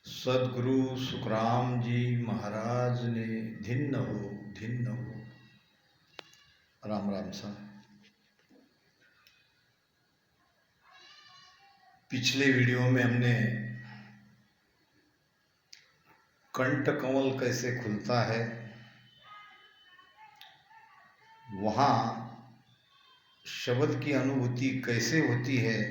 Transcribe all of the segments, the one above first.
सदगुरु सुखराम जी महाराज ने धिन्न हो। राम राम सा। पिछले वीडियो में हमने कंठ कमल कैसे खुलता है, वहाँ शब्द की अनुभूति कैसे होती है,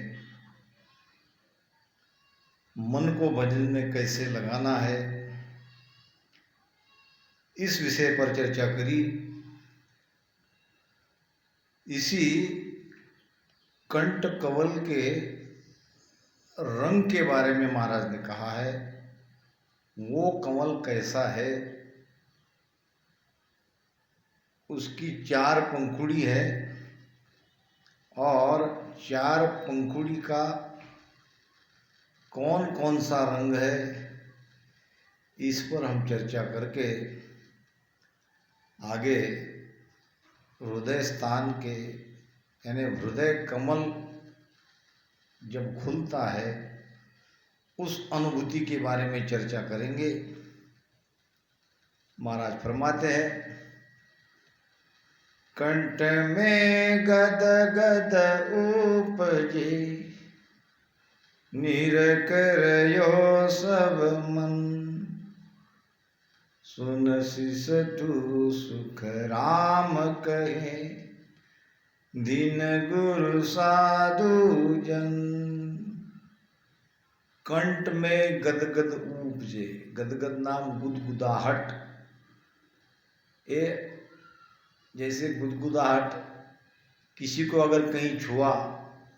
मन को भजन में कैसे लगाना है, इस विषय पर चर्चा करी। इसी कंठ कमल के रंग के बारे में महाराज ने कहा है, वो कमल कैसा है, उसकी 4 पंखुड़ी है और 4 पंखुड़ी का कौन कौन सा रंग है, इस पर हम चर्चा करके आगे हृदय स्थान के यानी हृदय कमल जब खुलता है उस अनुभूति के बारे में चर्चा करेंगे। महाराज फरमाते हैं, कंठ में गद गद उपजे, निरकरयो सब मन, सुन सिसठु सुख राम कहे, दीन गुरु साधु जन। कंठ में गदगद उपजे, गदगद नाम गुदगुदाहट, ये जैसे गुदगुदाहट किसी को अगर कहीं छुआ,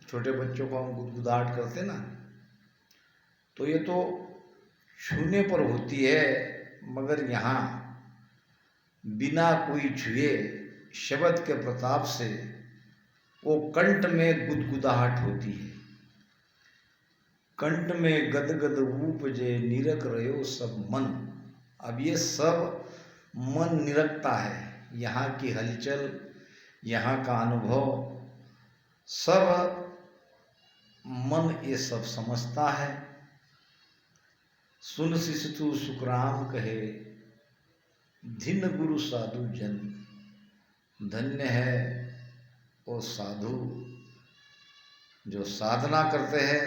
छोटे बच्चों को हम गुदगुदाहट करते ना, तो ये तो छूने पर होती है, मगर यहाँ बिना कोई छुए शब्द के प्रताप से वो कंठ में गुदगुदाहट होती है। कंठ में गदगद उपजे, निरख रहो सब मन। अब ये सब मन निरखता है, यहाँ की हलचल, यहाँ का अनुभव सब मन ये सब समझता है। सुन सिसठु सुखराम कहे, धिन गुरु साधु जन। धन्य है वो साधु जो साधना करते हैं,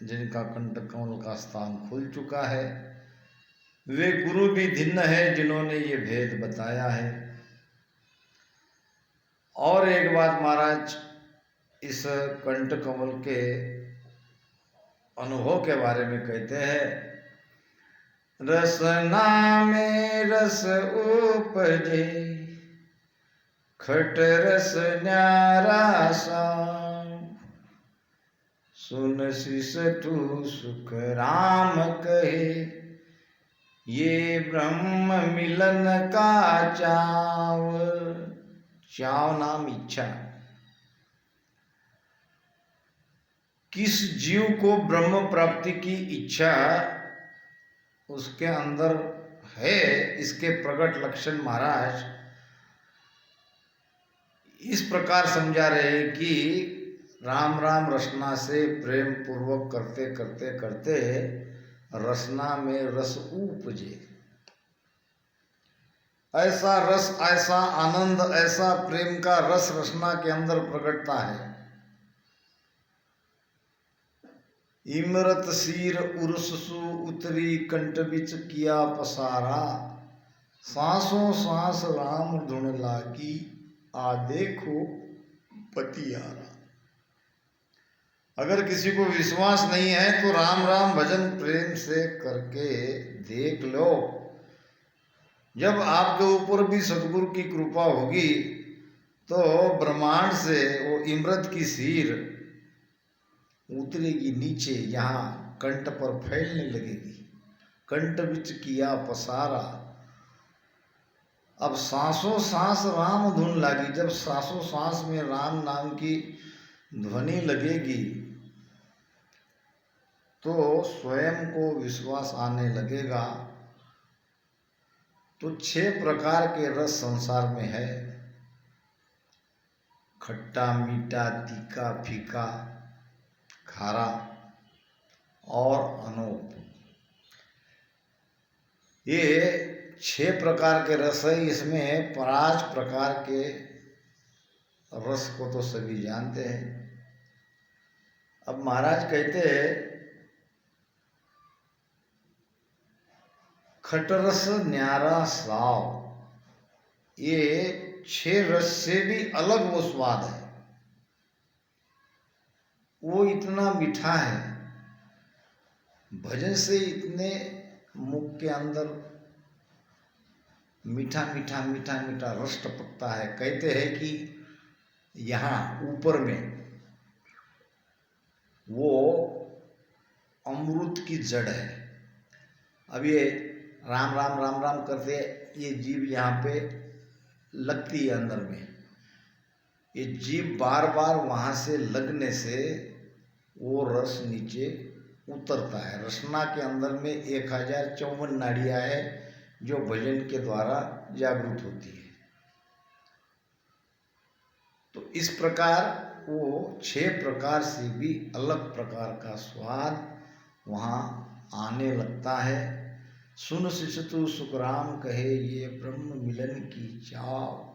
जिनका कंठ कमल का स्थान खुल चुका है। वे गुरु भी धिन्न है जिन्होंने ये भेद बताया है। और एक बात महाराज इस कंठ कमल के अनुभव के बारे में कहते हैं, रसना में रस उपजे, खट रस न्यारा सा, सुन सिसठु सुख राम कहे, ये ब्रह्म मिलन का चाव। चाव नाम इच्छा। किस जीव को ब्रह्म प्राप्ति की इच्छा उसके अंदर है, इसके प्रकट लक्षण महाराज इस प्रकार समझा रहे हैं कि राम राम रसना से प्रेम पूर्वक करते करते करते रसना में रस उपजे। ऐसा रस, ऐसा आनंद, ऐसा प्रेम का रस रसना के अंदर प्रकटता है। इमरत सीर उर्ससु उतरी, कंठ बिच किया पसारा, सांसों सांस राम धुन लागी, आ देखो पतियारा। अगर किसी को विश्वास नहीं है तो राम राम भजन प्रेम से करके देख लो। जब आपके ऊपर भी सदगुरु की कृपा होगी तो ब्रह्मांड से वो इमरत की सीर उतरेगी नीचे, यहाँ कंठ पर फैलने लगेगी। कंठ बिच किया पसारा। अब सांसों सांस राम धुन लागी, जब सांसों सांस में राम नाम की ध्वनि लगेगी तो स्वयं को विश्वास आने लगेगा। तो 6 प्रकार के रस संसार में है, खट्टा, मीठा, तीखा, फीका, खारा और अनोप। ये 6 प्रकार के रस है। इसमें 5 प्रकार के रस को तो सभी जानते हैं। अब महाराज कहते हैं खटरस न्यारा साव, ये 6 रस से भी अलग वो स्वाद है। वो इतना मीठा है, भजन से इतने मुख के अंदर मीठा मीठा मीठा मीठा रस टपकता है। कहते हैं कि यहाँ ऊपर में वो अमृत की जड़ है। अब ये राम राम राम राम करते ये जीव यहाँ पे लगती है अंदर में। ये जीव बार बार वहाँ से लगने से वो रस नीचे उतरता है। रसना के अंदर में 1054 नाड़ियाँ है जो भजन के द्वारा जागृत होती है। तो इस प्रकार वो 6 प्रकार से भी अलग प्रकार का स्वाद वहाँ आने लगता है। सुन शिशतु सुखराम कहे ये ब्रह्म मिलन की चाव,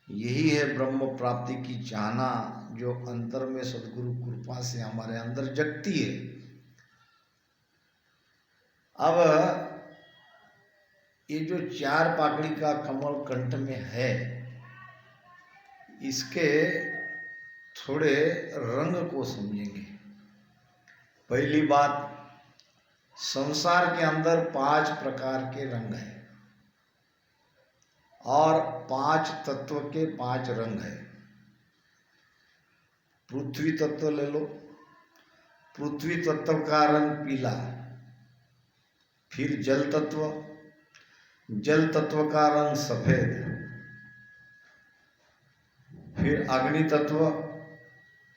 यही है ब्रह्म प्राप्ति की चाहना जो अंतर में सदगुरु कृपा से हमारे अंदर जगती है। अब ये जो 4 पाकड़ी का कमल कंठ में है, इसके थोड़े रंग को समझेंगे। पहली बात, संसार के अंदर 5 प्रकार के रंग हैं और 5 तत्व के 5 रंग हैं। पृथ्वी तत्व ले लो, पृथ्वी तत्व का रंग पीला। फिर जल तत्व, जल तत्व का रंग सफेद। फिर अग्नि तत्व,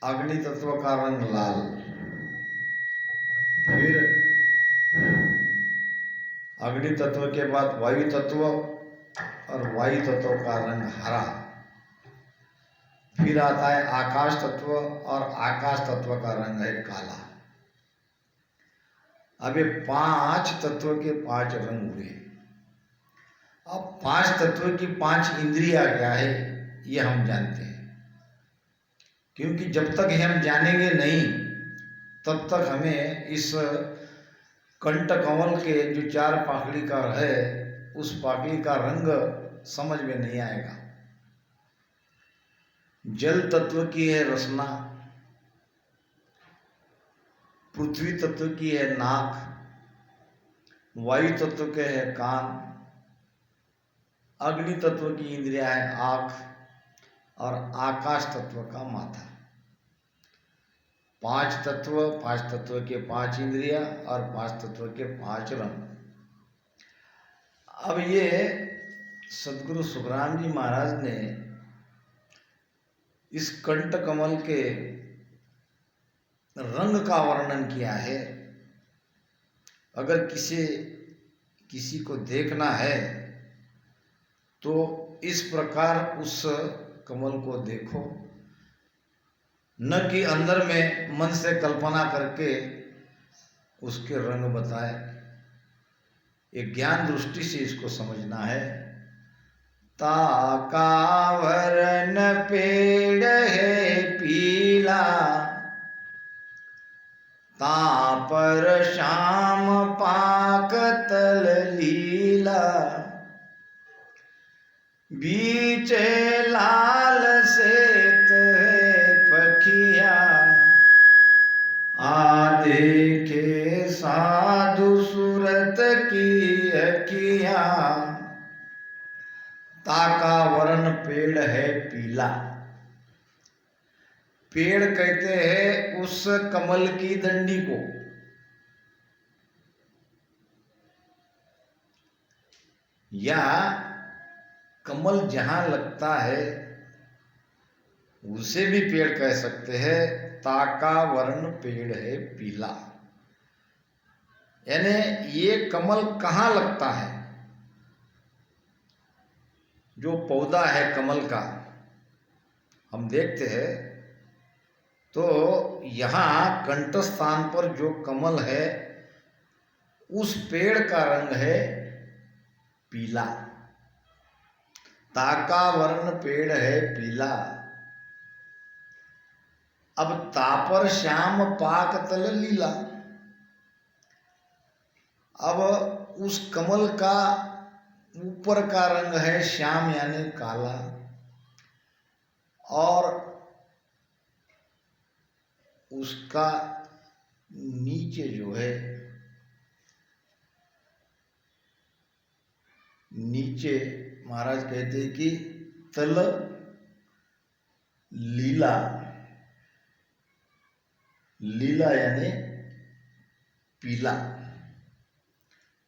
अग्नि तत्व का रंग लाल। फिर अग्नि तत्व के बाद वायु तत्व और वायु तत्व का रंग हरा। फिर आता है आकाश तत्व और आकाश तत्व का रंग है काला। अब ये 5 तत्व के 5 रंग हुए। अब 5 तत्व की 5 इंद्रियां क्या है ये हम जानते हैं, क्योंकि जब तक हम जानेंगे नहीं तब तक हमें इस कंठ कमल के जो 4 पाकड़ी का है उस पाकड़ी का रंग समझ में नहीं आएगा। जल तत्व की है रसना, पृथ्वी तत्व की है नाक, वायु तत्व के है कान, अग्नि तत्व की इंद्रिया है आँख और आकाश तत्व का माथा। 5 तत्व, 5 तत्व के 5 इंद्रिया और 5 तत्व के 5 रंग। अब ये सदगुरु सुखराम जी महाराज ने इस कंठ कमल के रंग का वर्णन किया है। अगर किसी को देखना है तो इस प्रकार उस कमल को देखो, न कि अंदर में मन से कल्पना करके उसके रंग बताए। एक ज्ञान दृष्टि से इसको समझना है। ताका वरन पेड़ है पीला, ता पर श्याम पाक तल लीला, बीचे लाल सेत है पखिया, आ देखे साधु सूरत की अखिया। ताका वरण पेड़ है पीला। पेड़ कहते हैं उस कमल की डंडी को। या कमल जहां लगता है उसे भी पेड़ कह सकते हैं। ताका वर्ण पेड़ है पीला, यानी ये कमल कहाँ लगता है। जो पौधा है कमल का हम देखते हैं तो यहाँ कंठ स्थान पर जो कमल है उस पेड़ का रंग है पीला। ताका वर्ण पेड़ है पीला। अब तापर श्याम पाक तल लीला। अब उस कमल का ऊपर का रंग है श्याम यानी काला, और उसका नीचे जो है, नीचे महाराज कहते हैं कि तल लीला। लीला यानी पीला।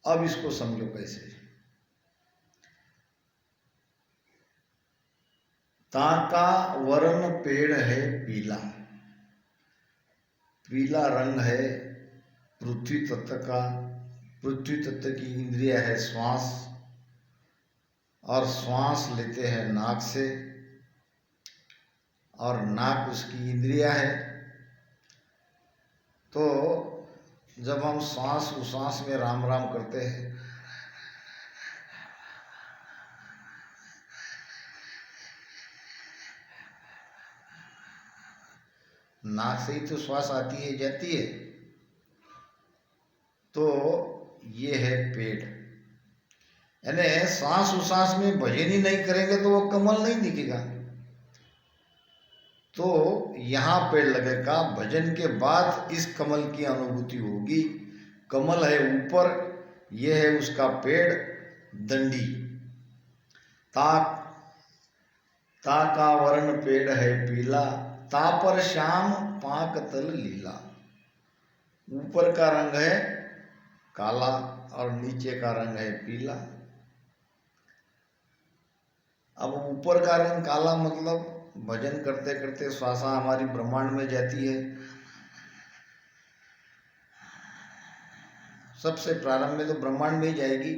अब इसको समझो कैसे। ताका वर्ण पेड़ है पीला। पीला रंग है पृथ्वी तत्व का। पृथ्वी तत्व की इंद्रिय है श्वास, और श्वास लेते हैं नाक से, और नाक उसकी इंद्रिया है। तो जब हम श्वास उश्वास में राम राम करते हैं, नाक से ही तो श्वास आती है जाती है। तो ये है पेड़, यानी सांस उश्वास में भजन ही नहीं करेंगे तो वो कमल नहीं दिखेगा। तो यहाँ पेड़ लगेगा, भजन के बाद इस कमल की अनुभूति होगी। कमल है ऊपर, ये है उसका पेड़ दंडी। ताक, ताका वर्ण पेड़ है पीला। तापर श्याम पाक तल लीला। ऊपर का रंग है काला और नीचे का रंग है पीला। अब ऊपर का रंग काला मतलब भजन करते करते श्वासा हमारी ब्रह्मांड में जाती है। सबसे प्रारंभ में तो ब्रह्मांड में ही जाएगी,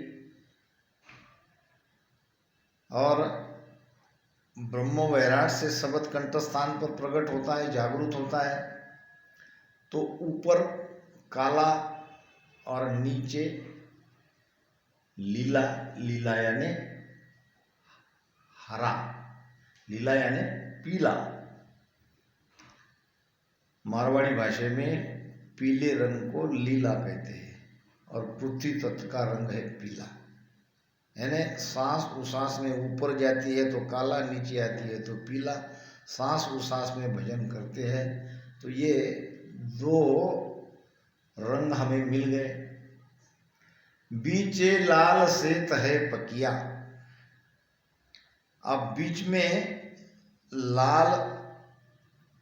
और ब्रह्म वैराट से शब्द कंठस्थान पर प्रकट होता है, जागृत होता है। तो ऊपर काला और नीचे लीला। लीला यानी हरा, लीला यानी पीला। मारवाड़ी भाषा में पीले रंग को लीला कहते हैं, और पृथ्वी तत्व का रंग है पीला। यानी सांस उश्वास में ऊपर जाती है तो काला, नीचे आती है तो पीला। सांस उश्वास में भजन करते हैं तो ये दो रंग हमें मिल गए। बीचे लाल सेत है पकिया। अब बीच में लाल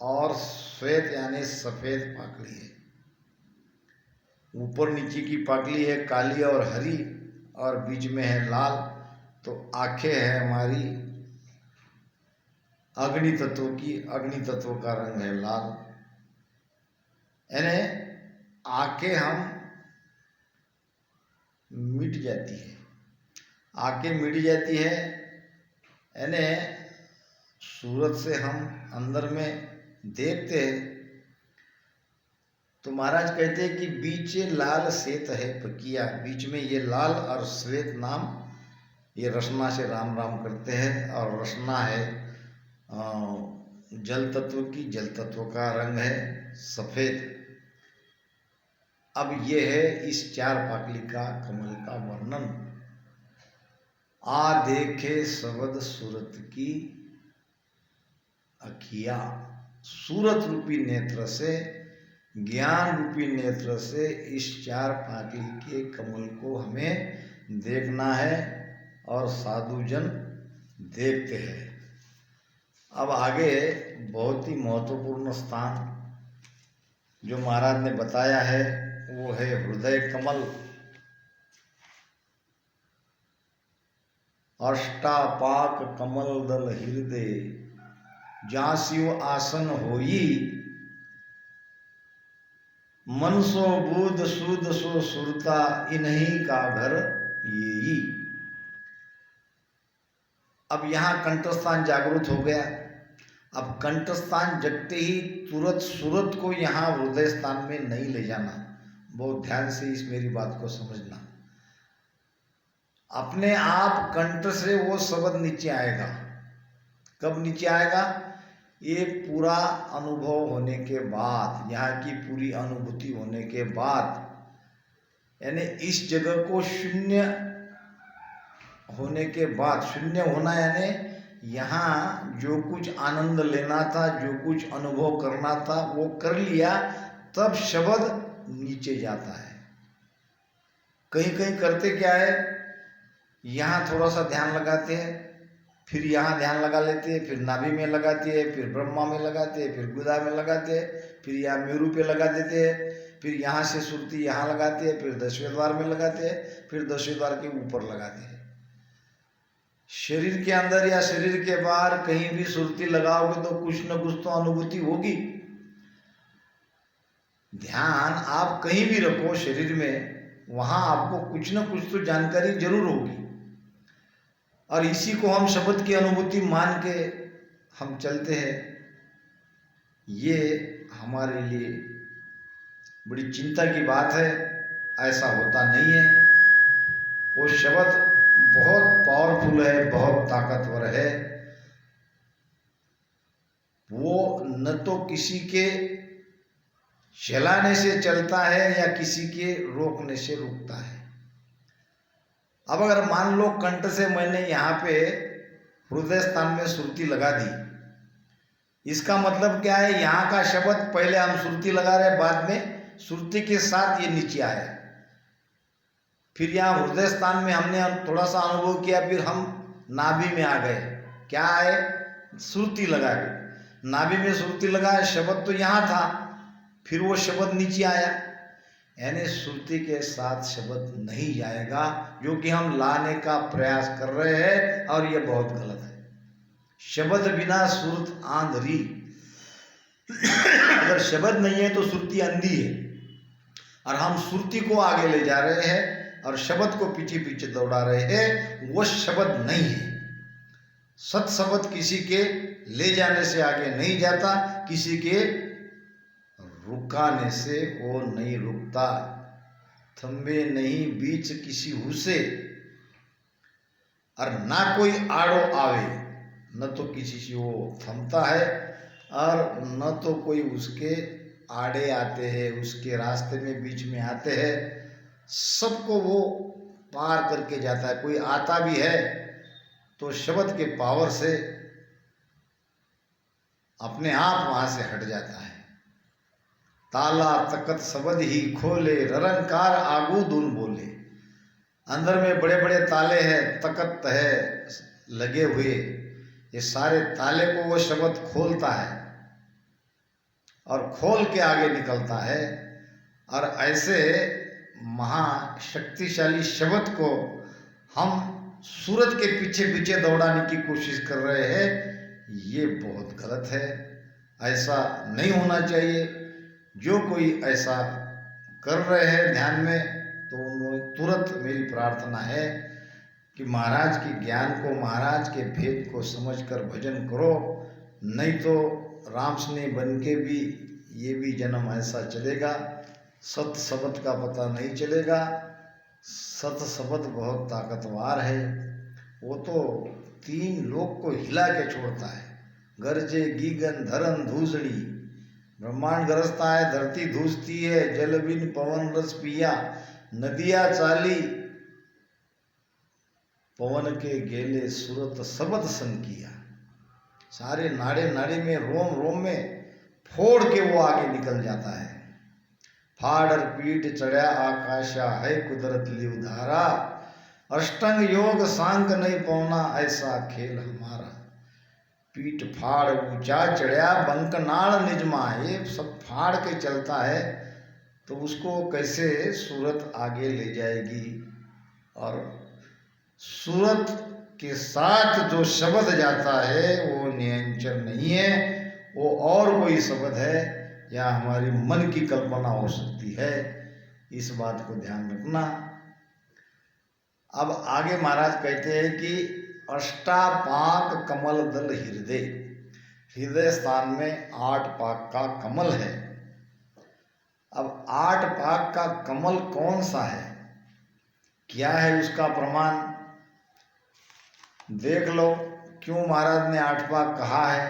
और श्वेत यानी सफेद पाकड़ी है। ऊपर नीचे की पाकड़ी है काली और हरी, और बीच में है लाल। तो आंखें है हमारी अग्नि तत्व की, अग्नि तत्व का रंग है लाल। यानी आंखें हम मिट जाती है, आंखें मिट जाती है, यानी सूरत से हम अंदर में देखते हैं। तो महाराज कहते हैं कि बीच लाल श्वेत है पकिया। बीच में ये लाल और श्वेत नाम, ये रसना से राम राम करते हैं, और रसना है जल तत्व की, जल तत्व का रंग है सफेद। अब ये है इस चार पाकली का कमल का वर्णन। आ देखे शब्द सूरत की अखिया। सूरत रूपी नेत्र से, ज्ञान रूपी नेत्र से इस चार पाकली के कमल को हमें देखना है, और साधुजन देखते हैं। अब आगे बहुत ही महत्वपूर्ण स्थान जो महाराज ने बताया है वो है हृदय कमल। अष्टापाक कमल दल हृदय, जासियो आसन होई। मन सो बुध सुध सो सुरता, इन्हीं का घर यही। अब यहाँ कंठस्थान जागृत हो गया। अब कंठस्थान जगते ही तुरंत सूरत को यहाँ हृदय स्थान में नहीं ले जाना। बहुत ध्यान से इस मेरी बात को समझना। अपने आप कंठ से वो शब्द नीचे आएगा। कब नीचे आएगा? ये पूरा अनुभव होने के बाद, यहाँ की पूरी अनुभूति होने के बाद, यानी इस जगह को शून्य होने के बाद, शून्य होना यानी यहाँ जो कुछ आनंद लेना था, जो कुछ अनुभव करना था वो कर लिया, तब शब्द नीचे जाता है। कहीं कहीं करते क्या है, यहाँ थोड़ा सा ध्यान लगाते हैं, फिर यहाँ ध्यान लगा लेते हैं, फिर नाभि में लगाते हैं, फिर ब्रह्मा में लगाते हैं, फिर गुदा में लगाते हैं, फिर यहाँ मेरु पे लगा देते हैं, फिर यहाँ से सुरती यहाँ लगाते हैं, फिर 10वें द्वार में लगाते हैं, फिर 10वें द्वार के ऊपर लगाते हैं। शरीर के अंदर या शरीर के बाहर कहीं भी सुरती लगाओगे तो कुछ न कुछ तो अनुभूति होगी। ध्यान आप कहीं भी रखो शरीर में, वहां आपको कुछ न कुछ तो जानकारी जरूर होगी। और इसी को हम शब्द की अनुभूति मान के हम चलते हैं। ये हमारे लिए बड़ी चिंता की बात है, ऐसा होता नहीं है। वो शब्द बहुत पावरफुल है, बहुत ताकतवर है। वो न तो किसी के चलाने से चलता है या किसी के रोकने से रुकता है। अब अगर मान लो कंठ से मैंने यहाँ पे हृदय स्थान में सुरती लगा दी, इसका मतलब क्या है? यहाँ का शब्द पहले हम सुरती लगा रहे, बाद में सुरती के साथ ये नीचे आया। फिर यहाँ हृदय स्थान में हमने थोड़ा सा अनुभव किया, फिर हम नाभि में आ गए। क्या आए? सुरती लगा के नाभि में सुरती लगाया, शब्द तो यहाँ था, फिर वो शब्द नीचे आया। यानी सुरती के साथ शब्द नहीं जाएगा, जो कि हम लाने का प्रयास कर रहे हैं, और ये बहुत गलत है। शब्द बिना सुरत आंधी। अगर शब्द नहीं है तो सुरती अंधी है, और हम सुरती को आगे ले जा रहे हैं और शब्द को पीछे पीछे दौड़ा रहे हैं। वो शब्द नहीं है। सत शब्द किसी के ले जाने से आगे नहीं जाता, किसी के रुकाने से वो नहीं रुकता। थंबे नहीं बीच किसी हुसे, और ना कोई आड़ो आवे। न तो किसी से वो थमता है, और न तो कोई उसके आड़े आते हैं, उसके रास्ते में बीच में आते हैं। सबको वो पार करके जाता है। कोई आता भी है तो शब्द के पावर से अपने आप वहां से हट जाता है। ताला तकत शब्द ही खोले, ररंकार आगू दून बोले। अंदर में बड़े बड़े ताले हैं, तकत है लगे हुए, ये सारे ताले को वो शब्द खोलता है और खोल के आगे निकलता है। और ऐसे महाशक्तिशाली शब्द को हम सूरत के पीछे पीछे दौड़ाने की कोशिश कर रहे हैं। ये बहुत गलत है, ऐसा नहीं होना चाहिए। जो कोई ऐसा कर रहे हैं ध्यान में, तो उन्होंने तुरंत मेरी प्रार्थना है कि महाराज के ज्ञान को, महाराज के भेद को समझकर भजन करो। नहीं तो राम स्नेह बन के भी ये भी जन्म ऐसा चलेगा, सत शब्द का पता नहीं चलेगा। सत शब्द बहुत ताकतवर है, वो तो 3 लोक को हिला के छोड़ता है। गरजे गीगन धरन धूसड़ी, ब्रह्मांड गरजता है, धरती धूसती है, जल बिन पवन रस पिया, नदियां चाली पवन के गेले, सूरत शब्द संकिया। सारे नाड़े नाड़े में, रोम रोम में फोड़ के वो आगे निकल जाता है। फाड़ पीठ चढ़ा आकाशा, है कुदरत लिव धारा, अष्टंग योग सांक नहीं पौना, ऐसा खेल हमारा। पीठ फाड़ ऊंचा चढ़ा बंकनाल निजमा, ये सब फाड़ के चलता है, तो उसको कैसे सूरत आगे ले जाएगी। और सूरत के साथ जो शब्द जाता है वो नियंत्रण नहीं है, वो और कोई शब्द है या हमारी मन की कल्पना हो सकती है। इस बात को ध्यान रखना। अब आगे महाराज कहते हैं कि अष्टापाक कमल दल हृदय, हृदय स्थान में 8 पाक का कमल है। अब 8 पाक का कमल कौन सा है, क्या है उसका प्रमाण? देख लो क्यों महाराज ने 8 पाक कहा है।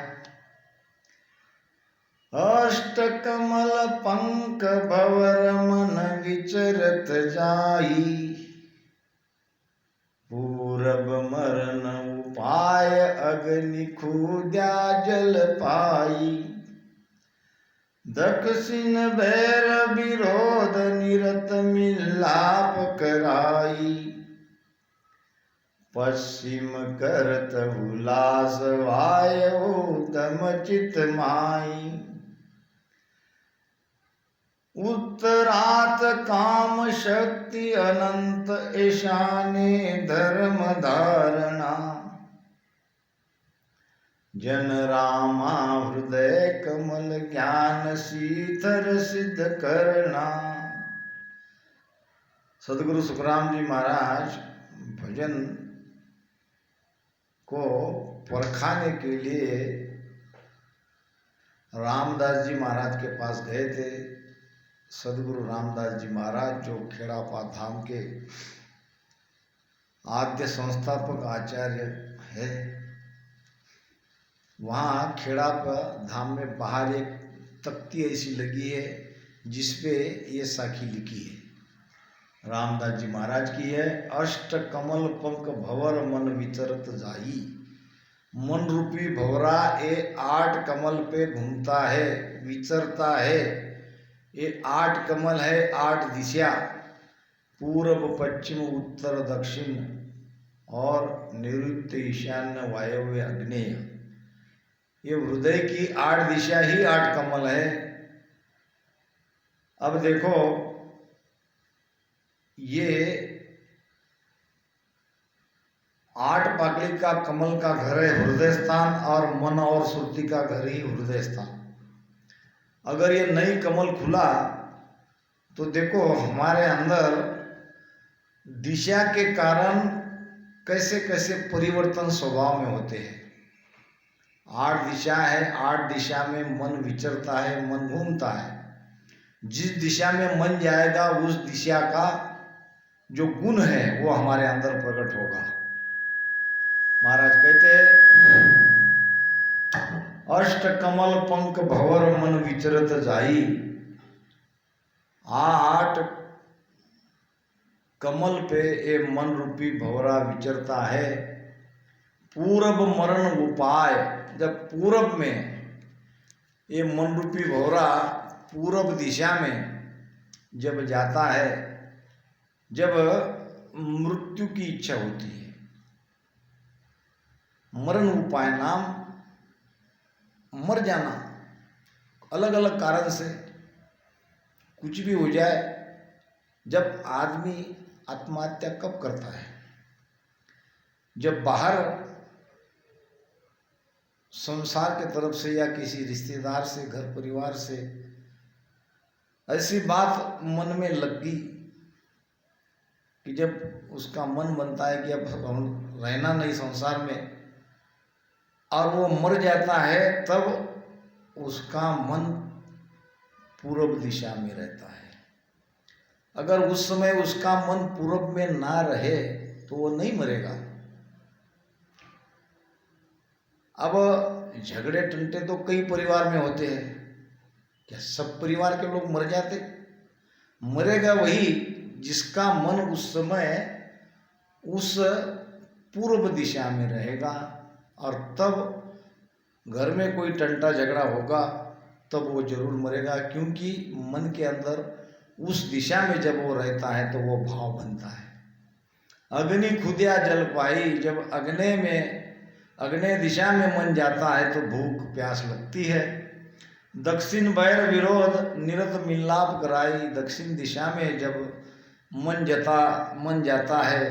अष्ट कमल पंक भवर मन विचरत जाई, पूरब मरण उपाय अग्नि खुद्या जल पाई, दक्षिण भैर विरोध निरत मिलाप कराई, पश्चिम करत हुलास वायु दम चित माई, उत्तरात काम शक्ति अनंत ईशाने धर्म धारणा, जन रामा हृदय कमल ज्ञान शीतल सिद्ध करना। सदगुरु सुखराम जी महाराज भजन को परखाने के लिए रामदास जी महाराज के पास गए थे। सदगुरु रामदास जी महाराज जो खेड़ापा धाम के आद्य संस्थापक आचार्य है, वहाँ खेड़ापा धाम में बाहर एक तख्ती ऐसी लगी है जिसपे ये साखी लिखी है, रामदास जी महाराज की है। अष्ट कमल पंख भवर मन विचरत जाई, मन रूपी भवरा ये 8 कमल पे घूमता है, विचरता है। ये 8 कमल है, 8 दिशा, पूर्व पश्चिम उत्तर दक्षिण और नैऋत्य ईशान्य वायव्य आग्नेय। ये हृदय की 8 दिशा ही 8 कमल है। अब देखो ये 8 पाकली का कमल का घर है हृदय स्थान, और मन और श्रुति का घर ही हृदय स्थान। अगर ये नई कमल खुला तो देखो हमारे अंदर दिशा के कारण कैसे कैसे परिवर्तन स्वभाव में होते हैं। 8 दिशा है, 8 दिशा में मन विचरता है, मन घूमता है। जिस दिशा में मन जाएगा उस दिशा का जो गुण है वो हमारे अंदर प्रकट होगा। महाराज कहते हैं अष्ट कमल पंख भवर मन विचरत जाई, 8 कमल पे ये मन रूपी भवरा विचरता है। पूरब मरण उपाय, जब पूरब में ये मन रूपी भवरा पूरब दिशा में जब जाता है, जब मृत्यु की इच्छा होती है, मरण उपाय नाम मर जाना, अलग अलग कारण से कुछ भी हो जाए। जब आदमी आत्महत्या कब करता है? जब बाहर संसार के तरफ से या किसी रिश्तेदार से, घर परिवार से ऐसी बात मन में लग गई कि जब उसका मन बनता है कि अब हम रहना नहीं संसार में, और वो मर जाता है, तब उसका मन पूर्व दिशा में रहता है। अगर उस समय उसका मन पूर्व में ना रहे तो वो नहीं मरेगा। अब झगड़े टंटे तो कई परिवार में होते हैं, क्या सब परिवार के लोग मर जाते? मरेगा वही जिसका मन उस समय उस पूर्व दिशा में रहेगा, और तब घर में कोई टंटा झगड़ा होगा तब वो जरूर मरेगा, क्योंकि मन के अंदर उस दिशा में जब वो रहता है तो वो भाव बनता है। अग्नि खुद्या जल पाई, जब अग्नि दिशा में मन जाता है तो भूख प्यास लगती है। दक्षिण बैर विरोध निरत मिलाप कराई, दक्षिण दिशा में जब मन जाता है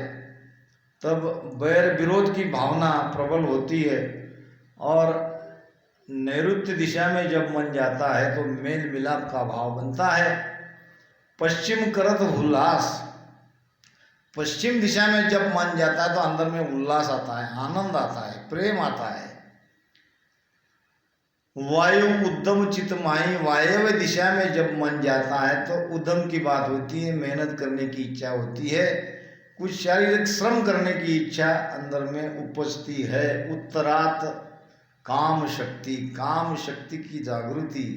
तब बैर विरोध की भावना प्रबल होती है, और नैऋत्य दिशा में जब मन जाता है तो मेल मिलाप का भाव बनता है। पश्चिम करत उल्लास, पश्चिम दिशा में जब मन जाता है तो अंदर में उल्लास आता है, आनंद आता है, प्रेम आता है। वायु उद्यम चितमाई, वायव्य दिशा में जब मन जाता है तो उद्यम की बात होती है, मेहनत करने की इच्छा होती है। कुछ शारीरिक श्रम करने की इच्छा अंदर में उपजती है। उत्तरात काम शक्ति की जागृति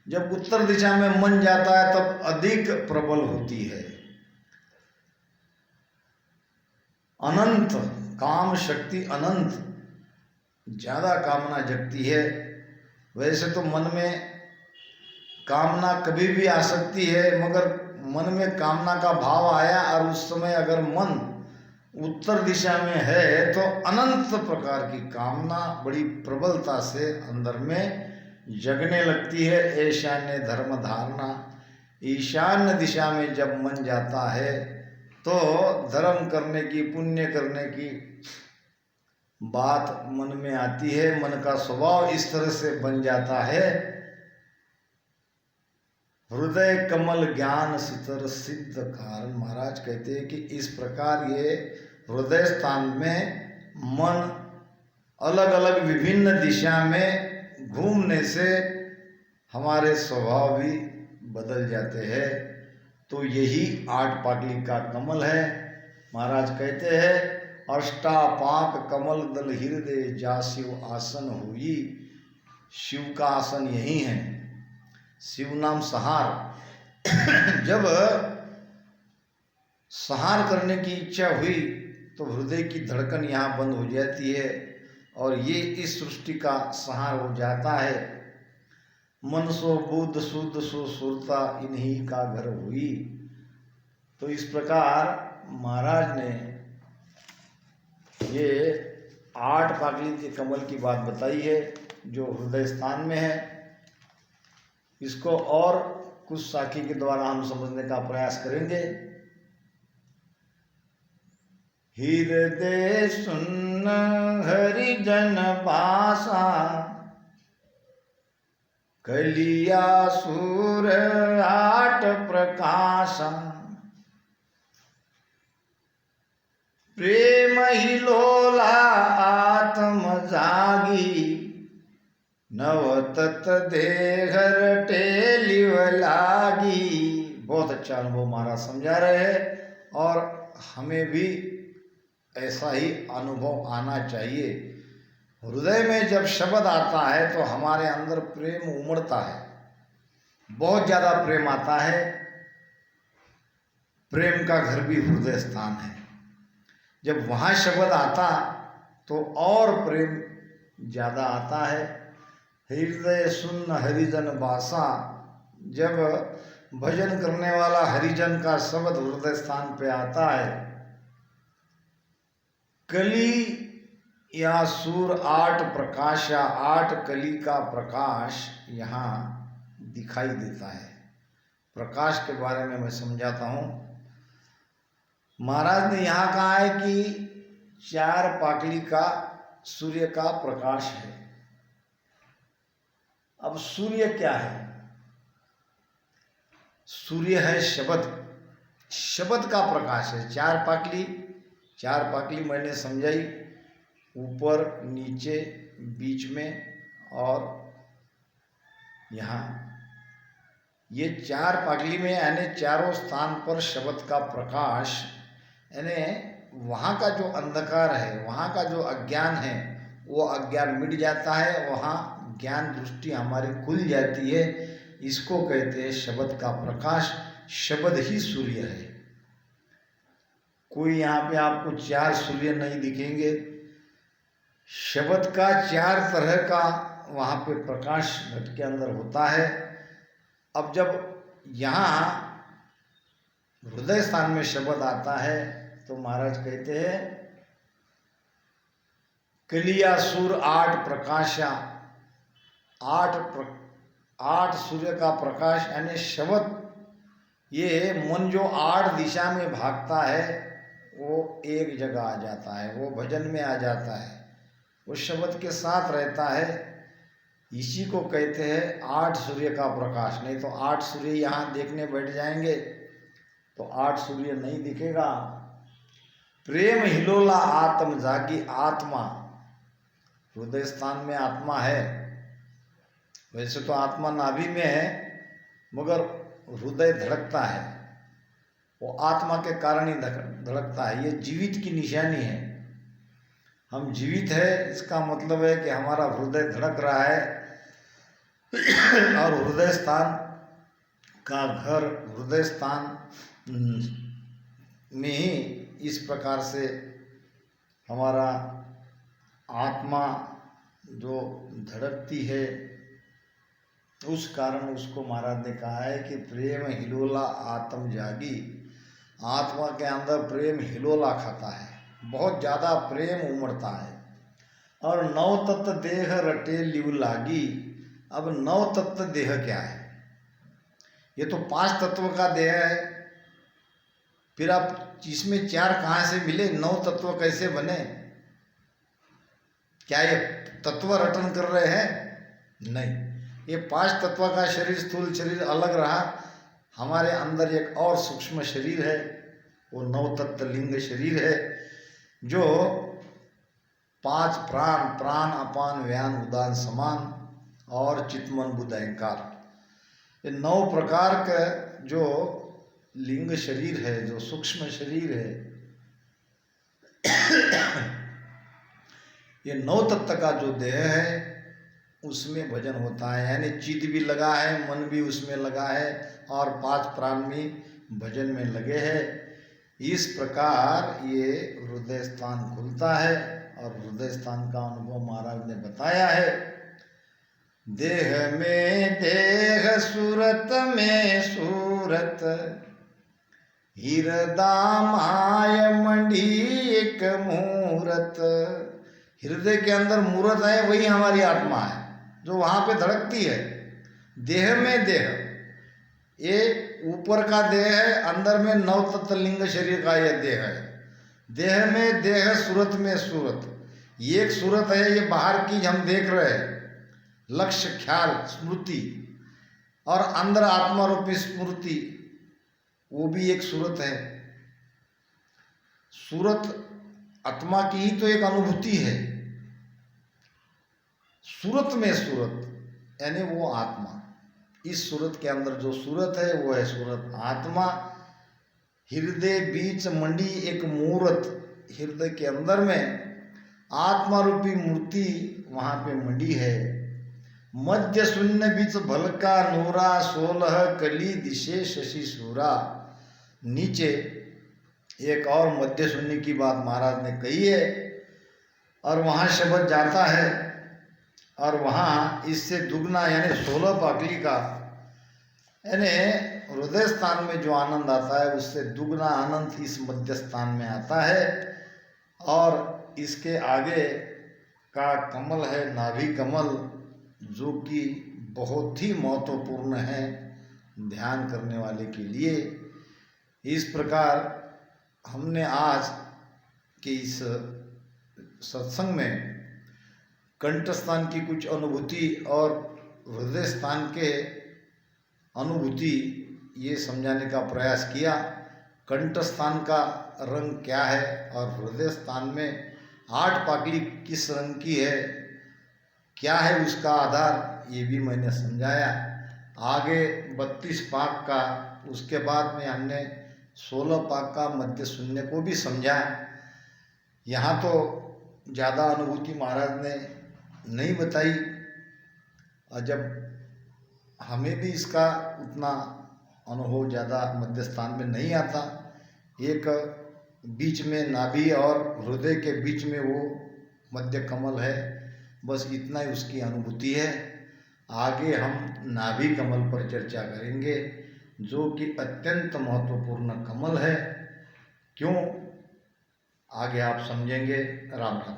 जब उत्तर दिशा में मन जाता है तब अधिक प्रबल होती है। अनंत काम शक्ति अनंत ज़्यादा कामना जगती है। वैसे तो मन में कामना कभी भी आ सकती है, मगर मन में कामना का भाव आया और उस समय अगर मन उत्तर दिशा में है तो अनंत प्रकार की कामना बड़ी प्रबलता से अंदर में जगने लगती है। ईशान्य धर्म धारणा, ईशान्य दिशा में जब मन जाता है तो धर्म करने की, पुण्य करने की बात मन में आती है। मन का स्वभाव इस तरह से बन जाता है। हृदय कमल ज्ञान सितर सिद्ध कारण, महाराज कहते हैं कि इस प्रकार ये हृदय स्थान में मन अलग अलग विभिन्न दिशा में घूमने से हमारे स्वभाव भी बदल जाते हैं। तो यही 8 पाकली का कमल है। महाराज कहते हैं अष्टापाक कमल दल हृदय जा शिव आसन हुई। शिव का आसन यही है। शिव नाम संहार जब संहार करने की इच्छा हुई तो हृदय की धड़कन यहाँ बंद हो जाती है और ये इस सृष्टि का संहार हो जाता है। मन सो बुद्ध शुद्ध सो सुरता इन्हीं का घर हुई। तो इस प्रकार महाराज ने ये 8 पाकली के कमल की बात बताई है जो हृदय स्थान में है। इसको और कुछ साखी के द्वारा हम समझने का प्रयास करेंगे। हृदय सुन हरिजन भाषा, कलिया सूर 8 प्रकाशा, प्रेम ही लोला आत्म जागी, नवतत देहर टेलिव लागी। बहुत अच्छा अनुभव महाराज समझा रहे हैं और हमें भी ऐसा ही अनुभव आना चाहिए। हृदय में जब शब्द आता है तो हमारे अंदर प्रेम उमड़ता है, बहुत ज़्यादा प्रेम आता है। प्रेम का घर भी हृदय स्थान है। जब वहाँ शब्द आता तो और प्रेम ज़्यादा आता है। हृदय सुन्न हरिजन बासा, जब भजन करने वाला हरिजन का शब्द हृदय स्थान पे आता है। कली या सूर 8 प्रकाश या 8 कली का प्रकाश यहाँ दिखाई देता है। प्रकाश के बारे में मैं समझाता हूँ। महाराज ने यहाँ कहा है कि 4 पाकली का सूर्य का प्रकाश है। अब सूर्य क्या है? सूर्य है शब्द, शब्द का प्रकाश है। 4 पाकली मैंने समझाई, ऊपर नीचे बीच में और यहाँ। ये 4 पाकली में यानी चारों स्थान पर शब्द का प्रकाश, यानी वहाँ का जो अंधकार है, वहाँ का जो अज्ञान है वो अज्ञान मिट जाता है। वहाँ ज्ञान दृष्टि हमारी खुल जाती है। इसको कहते हैं शब्द का प्रकाश। शब्द ही सूर्य है। कोई यहाँ पे आपको 4 सूर्य नहीं दिखेंगे। शब्द का 4 तरह का वहाँ पे प्रकाश घट के अंदर होता है। अब जब यहाँ हृदय स्थान में शब्द आता है तो महाराज कहते हैं कलिया सूर 8 प्रकाशा, 8 सूर्य का प्रकाश यानी शब्द। ये मन जो 8 दिशा में भागता है वो एक जगह आ जाता है, वो भजन में आ जाता है, वो शब्द के साथ रहता है। इसी को कहते हैं 8 सूर्य का प्रकाश। नहीं तो 8 सूर्य यहाँ देखने बैठ जाएंगे तो 8 सूर्य नहीं दिखेगा। प्रेम हिलोला आत्म जागी, आत्मा हृदय स्थान में आत्मा है। वैसे तो आत्मा नाभि में है मगर हृदय धड़कता है। वो आत्मा के कारण ही धड़कता है। ये जीवित की निशानी है। हम जीवित है इसका मतलब है कि हमारा हृदय धड़क रहा है और हृदय स्थान का घर हृदय स्थान में ही इस प्रकार से हमारा आत्मा जो धड़कती है, उस कारण उसको महाराज ने कहा है कि प्रेम हिलोला आत्म जागी। आत्मा के अंदर प्रेम हिलोला खाता है, बहुत ज़्यादा प्रेम उमड़ता है। और नव तत्व देह रटे लिव लागी। अब नव तत्व देह क्या है? ये तो 5 तत्व का देह है, फिर आप इसमें 4 कहाँ से मिले? 9 तत्व कैसे बने? क्या ये तत्व रटन कर रहे हैं? नहीं, ये 5 तत्व का शरीर, स्थूल शरीर अलग रहा। हमारे अंदर एक और सूक्ष्म शरीर है, वो 9 तत्व लिंग शरीर है, जो 5 प्राण, प्राण अपान व्यान उदान समान और चित्तमन बुद्ध अहंकार, ये 9 प्रकार का जो लिंग शरीर है, जो सूक्ष्म शरीर है, ये 9 तत्व का जो देह है उसमें भजन होता है। यानी चित्त भी लगा है, मन भी उसमें लगा है और 5 प्राण भी भजन में लगे हैं। इस प्रकार ये हृदय स्थान खुलता है और हृदय स्थान का अनुभव महाराज ने बताया है। देह में देह, सूरत में सूरत, हृदय माय मंडी एक मूरत। हृदय के अंदर मूरत है, वही हमारी आत्मा है जो वहाँ पे धड़कती है। देह में देह, ये ऊपर का देह है, अंदर में 9 तत्व लिंग शरीर का यह देह है। देह में देह, सूरत में सूरत, ये एक सूरत है, ये बाहर की हम देख रहे हैं, लक्ष्य, ख्याल, स्मृति, और अंदर आत्मा रूपी स्मृति, वो भी एक सूरत है। सूरत आत्मा की ही तो एक अनुभूति है। सूरत में सूरत यानी वो आत्मा, इस सूरत के अंदर जो सूरत है वो है सूरत आत्मा। हृदय बीच मंडी एक मूर्त, हृदय के अंदर में आत्मा रूपी मूर्ति वहाँ पे मंडी है। मध्य शून्य बीच भलका नूरा, 16 कली दिशे शशि सूरा। नीचे एक और मध्य शून्य की बात महाराज ने कही है, और वहाँ शब्द जाता है, और वहाँ इससे दुगना यानी 16 पाकली का, यानी हृदय स्थान में जो आनंद आता है उससे दुगना आनंद इस मध्य स्थान में आता है। और इसके आगे का कमल है नाभि कमल, जो कि बहुत ही महत्वपूर्ण है ध्यान करने वाले के लिए। इस प्रकार हमने आज के इस सत्संग में कंठ स्थान की कुछ अनुभूति और हृदय स्थान के अनुभूति ये समझाने का प्रयास किया। कंठ स्थान का रंग क्या है और हृदय स्थान में 8 पाकली किस रंग की है, क्या है उसका आधार, ये भी मैंने समझाया। आगे 32 पाक का, उसके बाद में हमने 16 पाक का मध्य शून्य को भी समझा। यहाँ तो ज़्यादा अनुभूति महाराज ने नहीं बताई, और जब हमें भी इसका उतना अनुभव ज़्यादा मध्य स्थान में नहीं आता, एक बीच में नाभि और हृदय के बीच में वो मध्य कमल है, बस इतना ही उसकी अनुभूति है। आगे हम नाभि कमल पर चर्चा करेंगे, जो कि अत्यंत महत्वपूर्ण कमल है। क्यों, आगे आप समझेंगे। राम राम।